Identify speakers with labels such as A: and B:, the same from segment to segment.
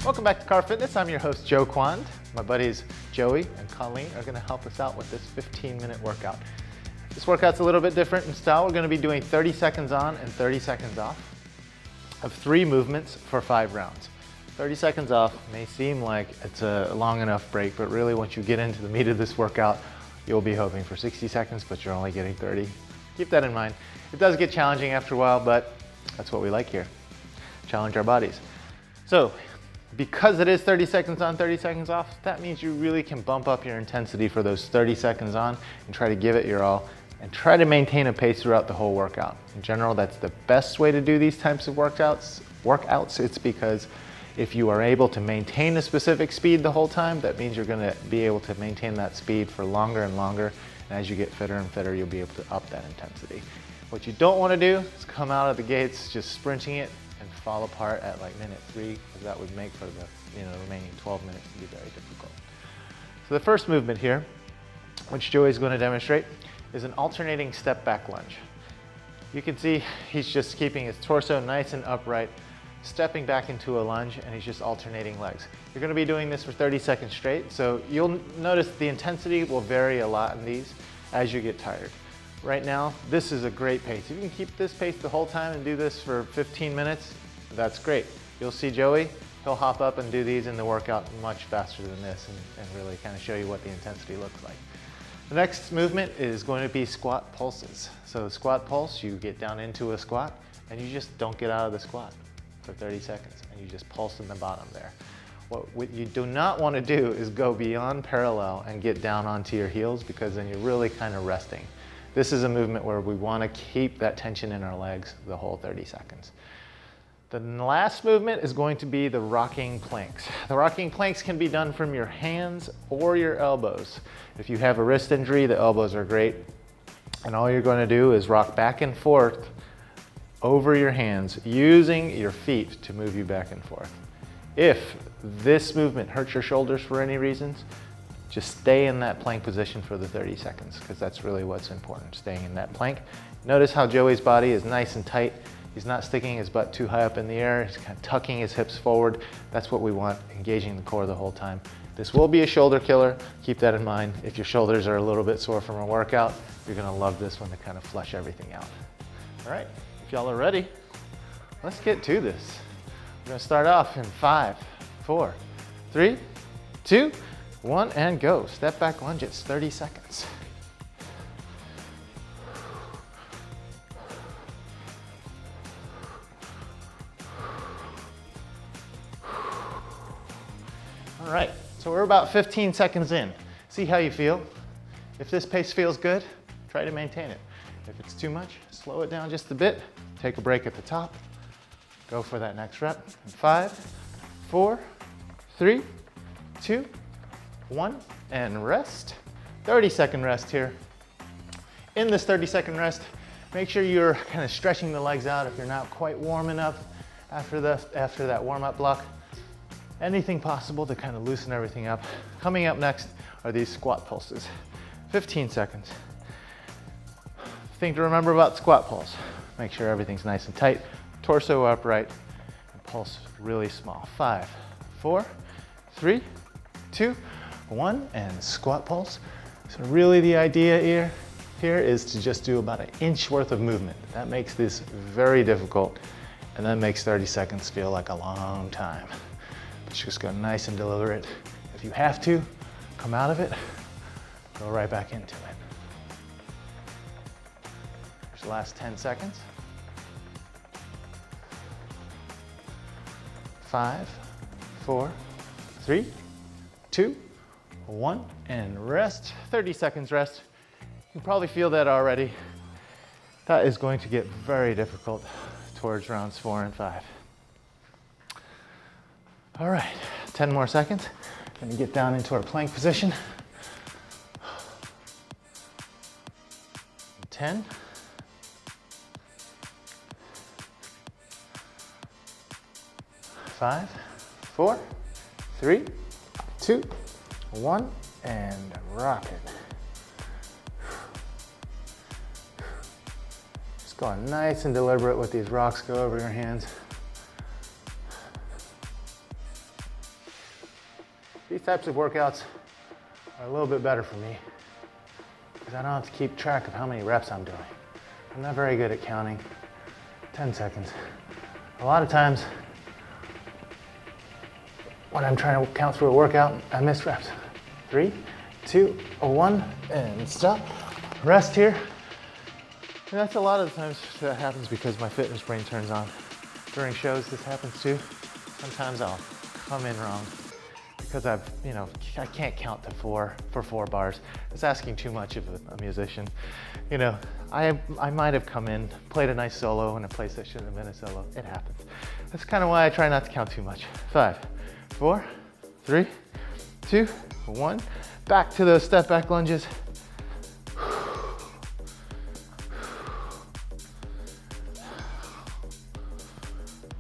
A: Welcome back to CARV Fitness. I'm your host, Joe Kwand. My buddies Joey and Colleen are going to help us out with this 15-minute workout. This workout's a little bit different in style. We're going to be doing 30 seconds on and 30 seconds off of 3 movements for 5 rounds. 30 seconds off may seem like it's a long enough break, but really once you get into the meat of this workout, you'll be hoping for 60 seconds, but you're only getting 30. Keep that in mind. It does get challenging after a while, but that's what we like here. Challenge our bodies. So, because it is 30 seconds on, 30 seconds off, that means you really can bump up your intensity for those 30 seconds on and try to give it your all and try to maintain a pace throughout the whole workout. In general, that's the best way to do these types of workouts. It's because if you are able to maintain a specific speed the whole time, that means you're going to be able to maintain that speed for longer and longer. And as you get fitter and fitter, you'll be able to up that intensity. What you don't want to do is come out of the gates just sprinting it and fall apart at like minute 3, because that would make for the remaining 12 minutes to be very difficult. So the first movement here, which Joey's going to demonstrate, is an alternating step back lunge. You can see he's just keeping his torso nice and upright, stepping back into a lunge, and he's just alternating legs. You're going to be doing this for 30 seconds straight, so you'll notice the intensity will vary a lot in these as you get tired. Right now, this is a great pace. If you can keep this pace the whole time and do this for 15 minutes, that's great. You'll see Joey, he'll hop up and do these in the workout much faster than this and really kind of show you what the intensity looks like. The next movement is going to be squat pulses. So squat pulse, you get down into a squat and you just don't get out of the squat for 30 seconds and you just pulse in the bottom there. What you do not want to do is go beyond parallel and get down onto your heels, because then you're really kind of resting. This is a movement where we want to keep that tension in our legs the whole 30 seconds. The last movement is going to be the rocking planks. The rocking planks can be done from your hands or your elbows. If you have a wrist injury, the elbows are great. And all you're going to do is rock back and forth over your hands, using your feet to move you back and forth. If this movement hurts your shoulders for any reasons, just stay in that plank position for the 30 seconds, because that's really what's important, staying in that plank. Notice how Joey's body is nice and tight. He's not sticking his butt too high up in the air. He's kind of tucking his hips forward. That's what we want, engaging the core the whole time. This will be a shoulder killer. Keep that in mind. If your shoulders are a little bit sore from a workout, you're gonna love this one to kind of flush everything out. All right, if y'all are ready, let's get to this. We're gonna start off in 5, 4, 3, 2, 1, and go. Step back lunges, 30 seconds. All right, so we're about 15 seconds in. See how you feel. If this pace feels good, try to maintain it. If it's too much, slow it down just a bit. Take a break at the top. Go for that next rep. 5, 4, 3, 2, 1, and rest. 30-second rest here. In this 30-second rest, make sure you're kind of stretching the legs out if you're not quite warm enough after that warm-up block. Anything possible to kind of loosen everything up. Coming up next are these squat pulses. 15 seconds. Thing to remember about squat pulse: make sure everything's nice and tight, torso upright, and pulse really small. 5, 4, 3, 2, 1, and squat pulse. So really the idea here is to just do about 1 inch worth of movement. That makes this very difficult, and that makes 30 seconds feel like a long time. But just go nice and deliberate. If you have to, come out of it, go right back into it. Here's the last 10 seconds. 5, 4, 3, 2, 1, and rest. 30 seconds rest. You can probably feel that already. That is going to get very difficult towards rounds 4 and 5. All right, 10 more seconds. Gonna get down into our plank position. 10. 5, 4, 3, 2, 1, and rock it. Just going nice and deliberate with these rocks. Go over your hands. types of workouts are a little bit better for me because I don't have to keep track of how many reps I'm doing. I'm not very good at counting. 10 seconds. A lot of times when I'm trying to count through a workout, I miss reps. 3, 2, 1, and stop. Rest here. And that's a lot of the times that happens because my fitness brain turns on. During shows, this happens too. Sometimes I'll come in wrong because I can't count to 4 for 4 bars. It's asking too much of a musician. I might have come in, played a nice solo in a place that shouldn't have been a solo. It happens. That's kind of why I try not to count too much. 5, 4, 3, 2, 1. Back to those step back lunges.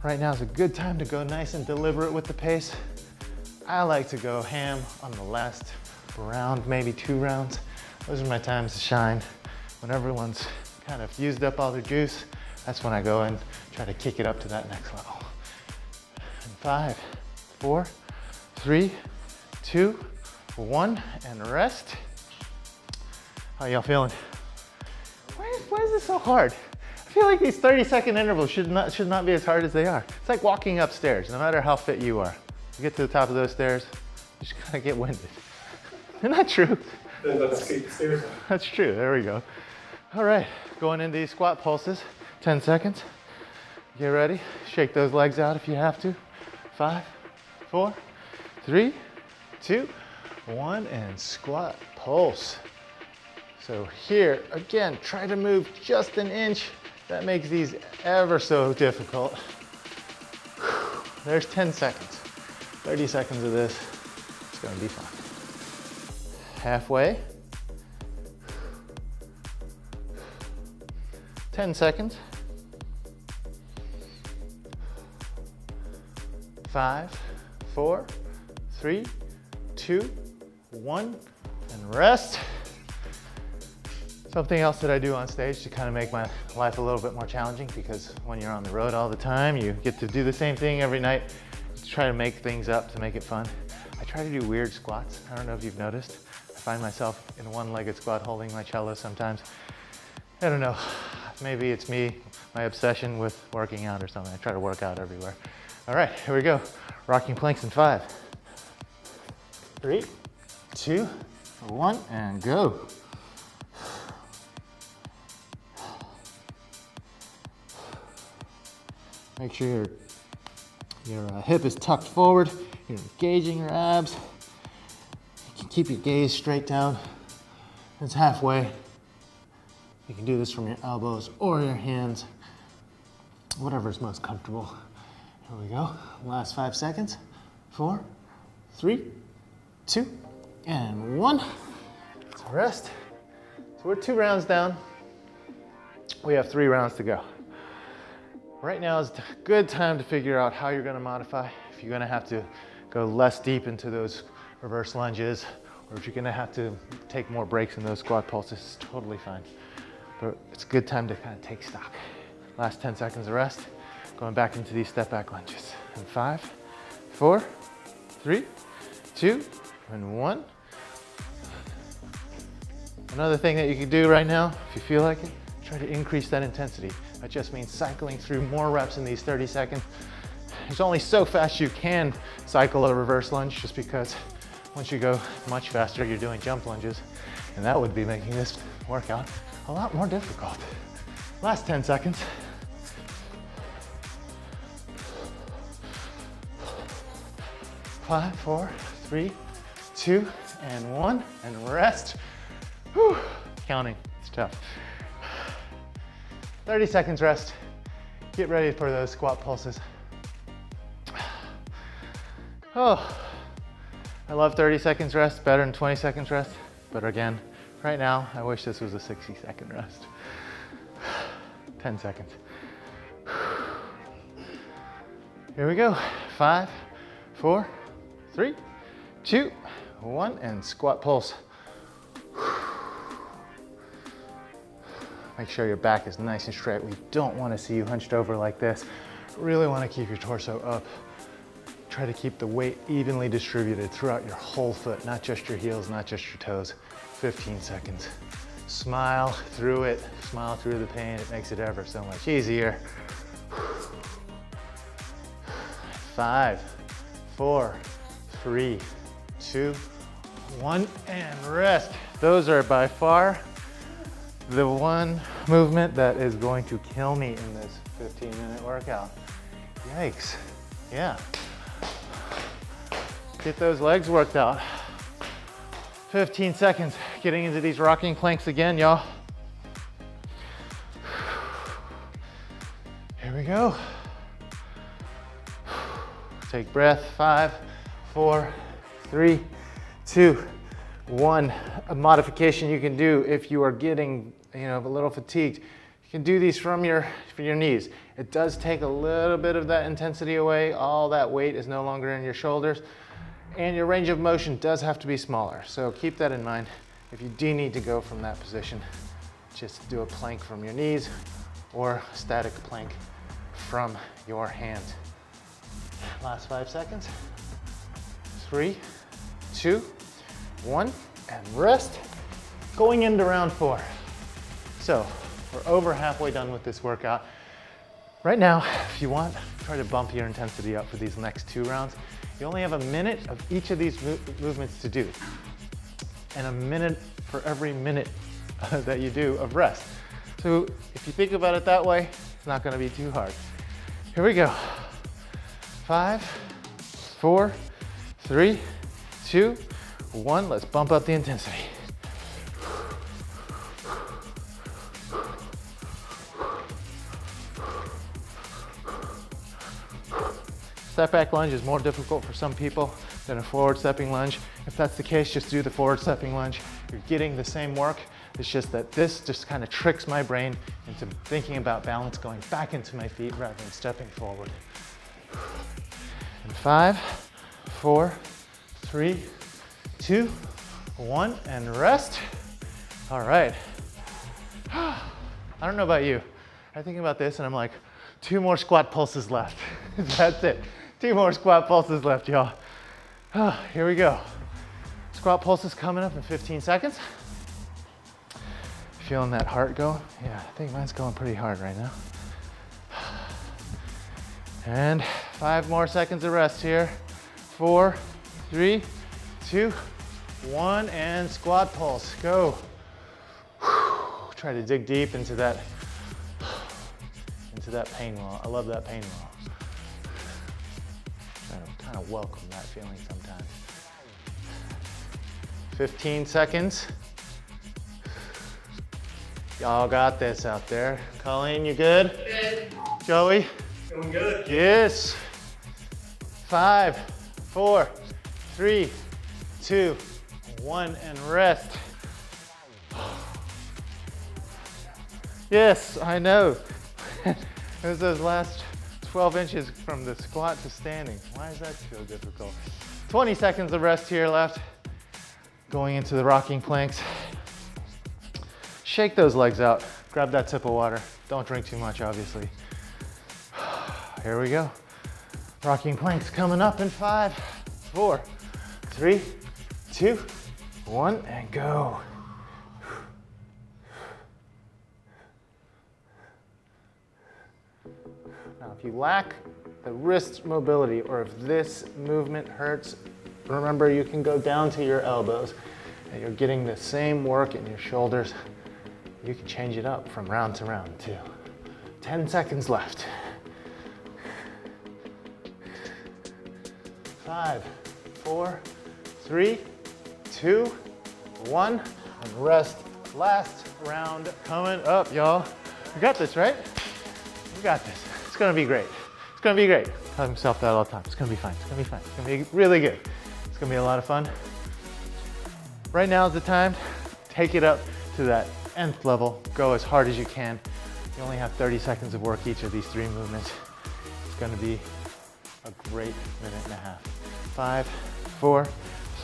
A: Right now is a good time to go nice and deliberate with the pace. I like to go ham on the last round, maybe 2 rounds. Those are my times to shine. When everyone's kind of used up all their juice, that's when I go and try to kick it up to that next level. And 5, 4, 3, 2, 1, and rest. How y'all feeling? Why is this so hard? I feel like these 30-second intervals should not be as hard as they are. It's like walking upstairs, no matter how fit you are. You get to the top of those stairs, you just kind of get winded. Isn't that true?
B: Then let's keep the stairs up.
A: That's true, there we go. All right, going into these squat pulses, 10 seconds. Get ready, shake those legs out if you have to. 5, 4, 3, 2, 1, and squat pulse. So here, again, try to move just an inch. That makes these ever so difficult. There's 10 seconds. 30 seconds of this. It's gonna be fun. Halfway. 10 seconds. 5, 4, 3, 2, 1, and rest. Something else that I do on stage to kind of make my life a little bit more challenging, because when you're on the road all the time, you get to do the same thing every night to try to make things up, to make it fun. I try to do weird squats. I don't know if you've noticed. I find myself in one-legged squat holding my cello sometimes. I don't know, maybe it's me, my obsession with working out or something. I try to work out everywhere. All right, here we go. Rocking planks in 5, 3, 2, 1, and go. Make sure your hip is tucked forward, you're engaging your abs. You can keep your gaze straight down. It's halfway. You can do this from your elbows or your hands, whatever's most comfortable. Here we go, last 5 seconds. 4, 3, 2, and 1. Let's rest. So we're 2 rounds down. We have 3 rounds to go. Right now is a good time to figure out how you're gonna modify. If you're gonna have to go less deep into those reverse lunges, or if you're gonna have to take more breaks in those squat pulses, it's totally fine. But it's a good time to kind of take stock. Last 10 seconds of rest, going back into these step back lunges. And 5, 4, 3, 2, and 1. Another thing that you can do right now, if you feel like it, try to increase that intensity. That just means cycling through more reps in these 30 seconds. There's only so fast you can cycle a reverse lunge, just because once you go much faster, you're doing jump lunges, and that would be making this workout a lot more difficult. Last 10 seconds. 5, 4, 3, 2, and 1, and rest. Whew. Counting, it's tough. 30 seconds rest. Get ready for those squat pulses. Oh, I love 30 seconds rest, better than 20 seconds rest. But again, right now, I wish this was a 60-second rest. 10 seconds. Here we go. 5, 4, 3, 2, 1, and squat pulse. Make sure your back is nice and straight. We don't want to see you hunched over like this. Really want to keep your torso up. try to keep the weight evenly distributed throughout your whole foot, not just your heels, not just your toes. 15 seconds. Smile through it, smile through the pain. It makes it ever so much easier. 5, 4, 3, 2, 1, and rest. Those are by far the one movement that is going to kill me in this 15-minute workout. Yikes. Yeah. Get those legs worked out. 15 seconds. Getting into these rocking planks again, y'all. Here we go. Take breath. 5, 4, 3, 2, 1. A modification you can do if you are getting, a little fatigued. You can do these from your knees. It does take a little bit of that intensity away. All that weight is no longer in your shoulders. And your range of motion does have to be smaller. So keep that in mind. If you do need to go from that position, just do a plank from your knees or a static plank from your hands. Last 5 seconds. 3, 2, 1, and rest. Going into round 4. So we're over halfway done with this workout. Right now, if you want, try to bump your intensity up for these next 2 rounds. You only have a minute of each of these movements to do, and a minute for every minute that you do of rest. So if you think about it that way, it's not gonna be too hard. Here we go. 5, 4, 3, 2, 1. Let's bump up the intensity. Step back lunge is more difficult for some people than a forward stepping lunge. If that's the case, just do the forward stepping lunge. You're getting the same work. It's just that this just kind of tricks my brain into thinking about balance going back into my feet rather than stepping forward. And 5, 4, 3, 2, 1, and rest. All right. I don't know about you. I'm thinking about this and I'm like, 2 more squat pulses left. That's it. 2 more squat pulses left, y'all. Here we go. Squat pulses coming up in 15 seconds. Feeling that heart go? Yeah, I think mine's going pretty hard right now. And 5 more seconds of rest here. 4, 3, 2, 1, and squat pulse. Go. Try to dig deep into that pain wall. I love that pain wall. Trying to kind of welcome that feeling sometimes. 15 seconds. Y'all got this out there. Colleen, you good?
B: Good.
A: Joey?
B: Feeling good.
A: Yes. 5, 4, 3, 2, 1, and rest. Yes, I know. It was those last 12 inches from the squat to standing. Why is that so difficult? 20 seconds of rest here left. Going into the rocking planks. Shake those legs out. Grab that sip of water. Don't drink too much, obviously. Here we go. Rocking planks coming up in 5, 4, 3, 2, 1, and go. Now, if you lack the wrist mobility or if this movement hurts, remember you can go down to your elbows and you're getting the same work in your shoulders. You can change it up from round to round too. 10 seconds left. 5, 4, 3, 2, 1, and rest. Last round coming up, y'all. You got this, right? You got this. It's gonna be great. It's gonna be great. Tell himself that all the time. It's gonna be fine. It's gonna be fine. It's gonna be really good. It's gonna be a lot of fun. Right now is the time. Take it up to that nth level. Go as hard as you can. You only have 30 seconds of work each of these 3 movements. It's gonna be a great minute and a half. 5, 4,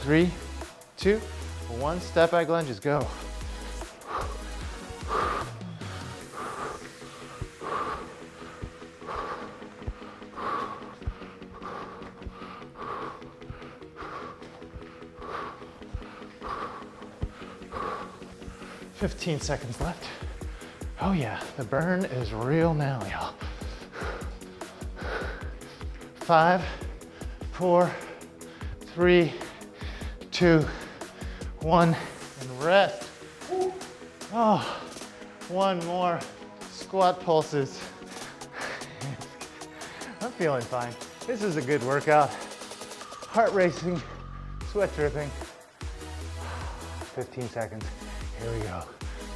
A: 3, 2, 1. Step back lunges, go. 15 seconds left. Oh yeah, the burn is real now, y'all. 5, 4, 3, 2, 1, and rest. Oh, one more. Squat pulses. I'm feeling fine. This is a good workout. Heart racing, sweat dripping. 15 seconds. Here we go.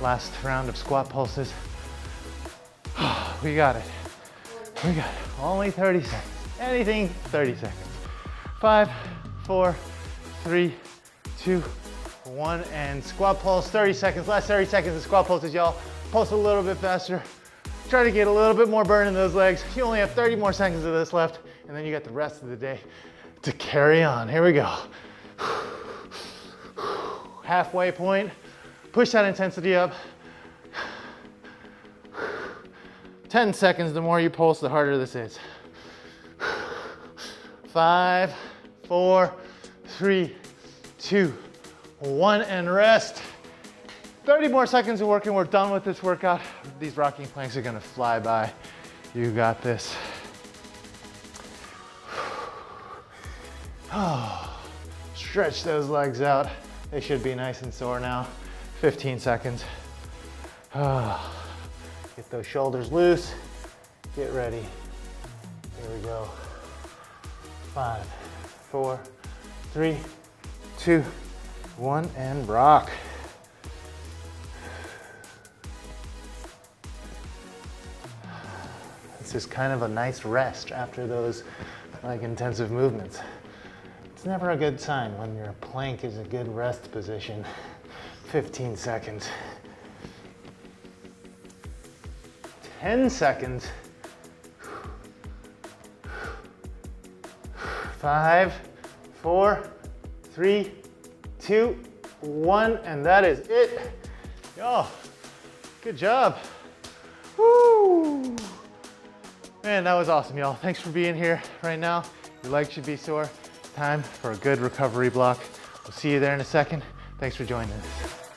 A: Last round of squat pulses. We got it. We got it. Only 30 seconds. Anything, 30 seconds. 5, 4, 3, 2, 1, and squat pulse, 30 seconds. Last 30 seconds of squat pulses, y'all. Pulse a little bit faster. Try to get a little bit more burn in those legs. You only have 30 more seconds of this left, and then you got the rest of the day to carry on. Here we go. Halfway point. Push that intensity up. 10 seconds, the more you pulse, the harder this is. 5, 4, 3, 2, 1, and rest. 30 more seconds of working. We're done with this workout. These rocking planks are gonna fly by. You got this. Oh, stretch those legs out. They should be nice and sore now. 15 seconds. Oh, get those shoulders loose. Get ready. Here we go. 5, 4, 3, 2, 1, and rock. This is kind of a nice rest after those like intensive movements. It's never a good sign when your plank is a good rest position. 15 seconds. 10 seconds. 5, 4, 3, 2, 1, and that is it. Oh, good job. Woo! Man, that was awesome, y'all. Thanks for being here right now. Your legs should be sore. Time for a good recovery block. We'll see you there in a second. Thanks for joining us.